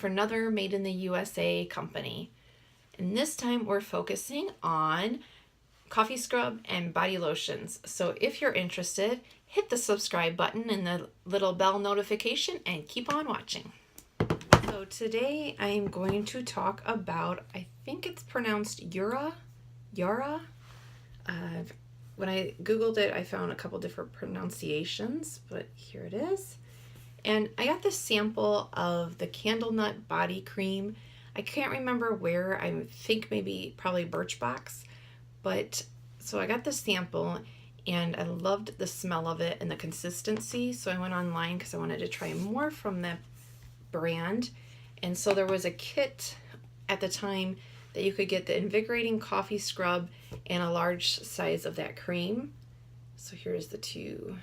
for another Made in the USA company. And this time we're focusing on coffee scrub and body lotions. So if you're interested, hit the subscribe button and the little bell notification and keep on watching. So today I'm going to talk about, I think it's pronounced Juara. When I Googled it, I found a couple different pronunciations, but here it is. And I got this sample of the Candlenut body cream. I can't remember where, I think probably Birchbox. But so I got the sample and I loved the smell of it and the consistency. So I went online because I wanted to try more from the brand. And so there was a kit at the time that you could get the invigorating coffee scrub and a large size of that cream. So here's the two.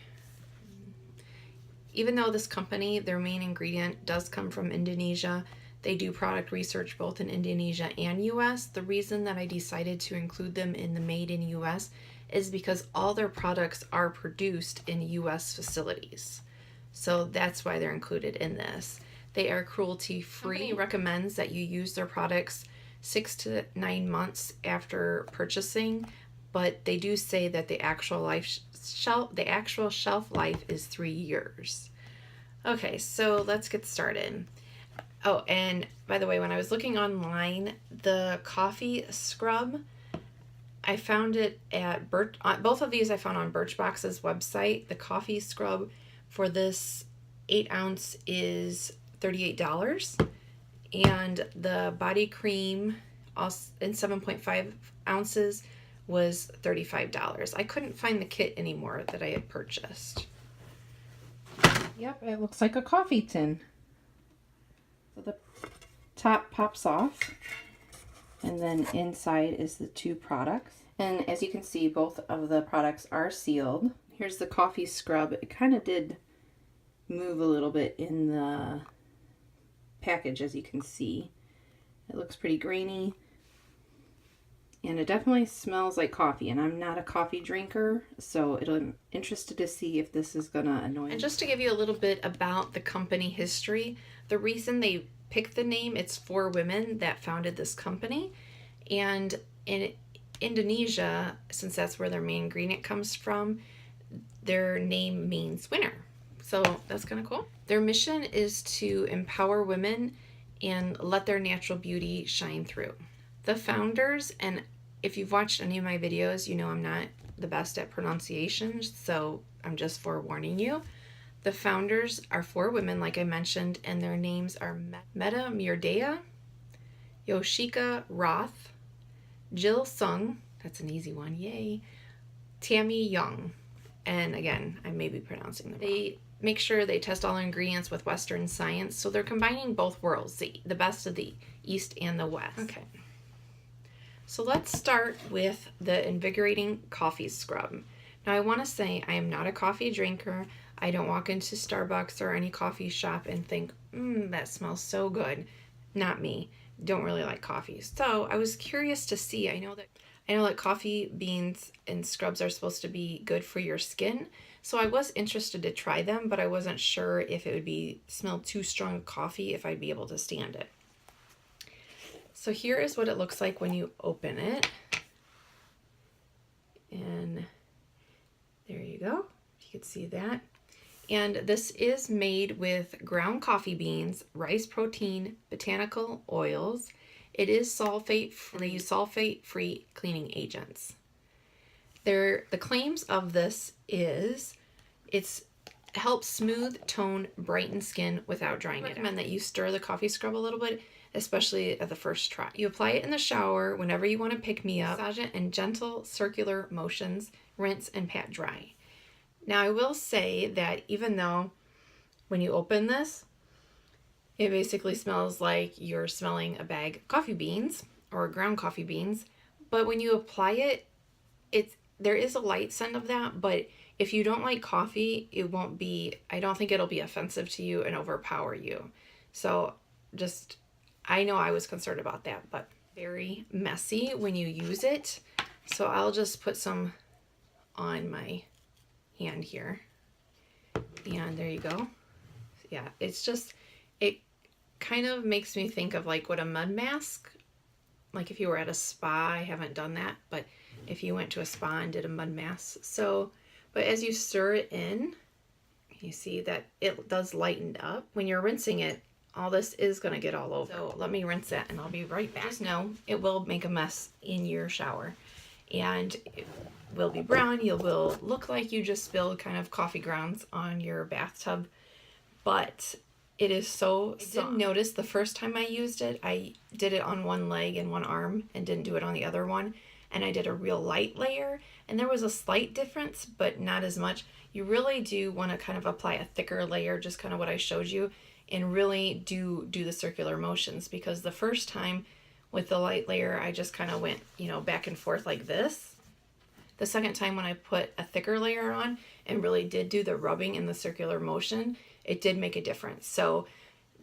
Even though this company, their main ingredient does come from Indonesia, they do product research both in Indonesia and US. The reason that I decided to include them in the Made in US is because all their products are produced in US facilities. So that's why they're included in this. They are cruelty free. The company recommends that you use their products 6 to 9 months after purchasing, but they do say that the actual shelf life is 3 years. Okay, so let's get started. Oh, and by the way, when I was looking online, the coffee scrub, I found it at both of these I found on Birchbox's website. The coffee scrub for this 8 ounce is $38, and the body cream in 7.5 ounces was $35. I couldn't find the kit anymore that I had purchased. Yep, it looks like a coffee tin. So the top pops off, and then inside is the two products. And as you can see, both of the products are sealed. Here's the coffee scrub. It kind of did move a little bit in the package, as you can see. It looks pretty grainy. And it definitely smells like coffee, and I'm not a coffee drinker, so I'm interested to see if this is gonna annoy me. And just to give you a little bit about the company history, the reason they picked the name, it's 4 women that founded this company. And in Indonesia, since that's where their main ingredient comes from, their name means winner. So that's kind of cool. Their mission is to empower women and let their natural beauty shine through. The founders, and if you've watched any of my videos, you know I'm not the best at pronunciations, so I'm just forewarning you. The founders are 4 women, like I mentioned, and their names are Meta Mirdea, Yoshika Roth, Jill Sung, that's an easy one, yay, Tammy Young, and again, I may be pronouncing them wrong. They make sure they test all ingredients with Western science, so they're combining both worlds, the best of the East and the West. Okay. So let's start with the invigorating coffee scrub. Now I want to say I am not a coffee drinker. I don't walk into Starbucks or any coffee shop and think, that smells so good. Not me. Don't really like coffee. So I was curious to see. I know that coffee beans and scrubs are supposed to be good for your skin. So I was interested to try them, but I wasn't sure if it would smell too strong of coffee, if I'd be able to stand it. So here is what it looks like when you open it. And there you go. You can see that. And this is made with ground coffee beans, rice protein, botanical oils. It is sulfate-free. They use sulfate-free cleaning agents. The claims of this is it helps smooth, tone, brighten skin without drying it out. I recommend that you stir the coffee scrub a little bit, especially at the first try. You apply it in the shower whenever you want to pick me up. Massage it in gentle circular motions, rinse and pat dry. Now I will say that even though when you open this, it basically smells like you're smelling a bag of coffee beans or ground coffee beans, but when you apply it, there is a light scent of that, but if you don't like coffee, I don't think it'll be offensive to you and overpower you. So I know I was concerned about that, but very messy when you use it. So I'll just put some on my hand here. And there you go. Yeah, it kind of makes me think of like what a mud mask, like if you were at a spa. I haven't done that, but if you went to a spa and did a mud mask. So, but as you stir it in, you see that it does lighten up. When you're rinsing it, all this is going to get all over. So let me rinse that and I'll be right back. Just know it will make a mess in your shower. And it will be brown. You will look like you just spilled kind of coffee grounds on your bathtub. But it is so soft. I didn't notice the first time I used it. I did it on one leg and one arm and didn't do it on the other one. And I did a real light layer. And there was a slight difference, but not as much. You really do want to kind of apply a thicker layer, just kind of what I showed you, and really do the circular motions, because the first time with the light layer, I just kind of went, you know, back and forth like this. The second time when I put a thicker layer on and really did do the rubbing and the circular motion, it did make a difference. So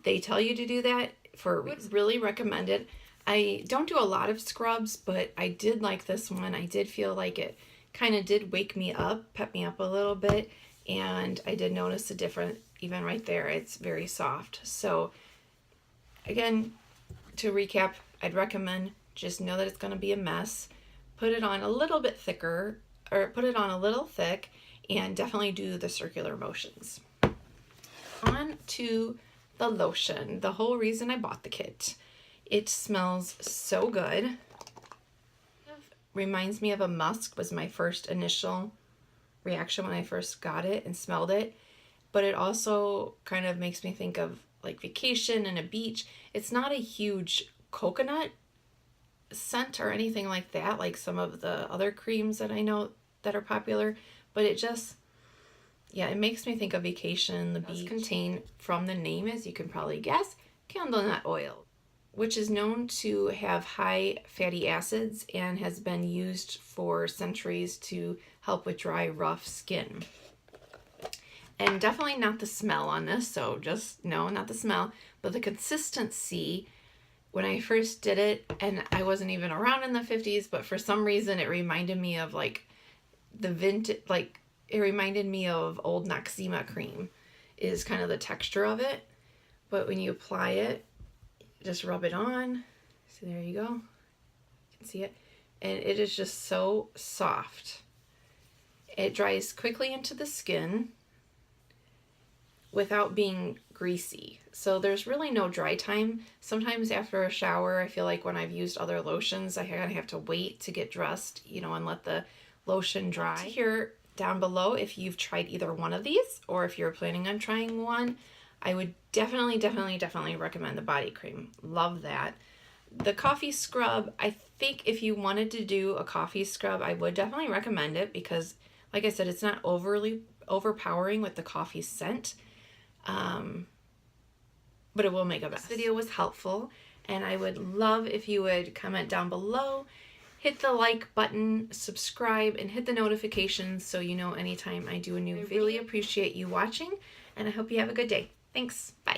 they tell you to do that for a reason. Really recommend it. I don't do a lot of scrubs, but I did like this one. I did feel like it kind of did wake me up, pep me up a little bit, and I did notice a difference even right there. It's very soft. So again, to recap, I'd recommend just know that it's going to be a mess. Put it on a little bit thicker, or put it on a little thick, and definitely do the circular motions. On to the lotion. The whole reason I bought the kit. It smells so good. Reminds me of a musk, was my first initial reaction when I first got it and smelled it. But it also kind of makes me think of like vacation and a beach. It's not a huge coconut scent or anything like that, like some of the other creams that I know that are popular, but it just, yeah, it makes me think of vacation, the beach. It does contain, from the name, as you can probably guess, candlenut oil, which is known to have high fatty acids and has been used for centuries to help with dry, rough skin. And definitely not the smell on this, so just no, not the smell, but the consistency. When I first did it, and I wasn't even around in the 50s, but for some reason it reminded me of like the vintage, like it reminded me of old Noxzema cream is kind of the texture of it. But when you apply it, just rub it on. So there you go. You can see it. And it is just so soft. It dries quickly into the skin without being greasy. So there's really no dry time. Sometimes after a shower, I feel like when I've used other lotions, I kind of have to wait to get dressed, you know, and let the lotion dry. Here down below, if you've tried either one of these, or if you're planning on trying one, I would definitely recommend the body cream. Love that. The coffee scrub, I think if you wanted to do a coffee scrub, I would definitely recommend it because, like I said, it's not overpowering with the coffee scent. But it will make a mess. This video was helpful, and I would love if you would comment down below, hit the like button, subscribe, and hit the notifications so you know anytime I do a new video. I really appreciate you watching, and I hope you have a good day. Thanks. Bye.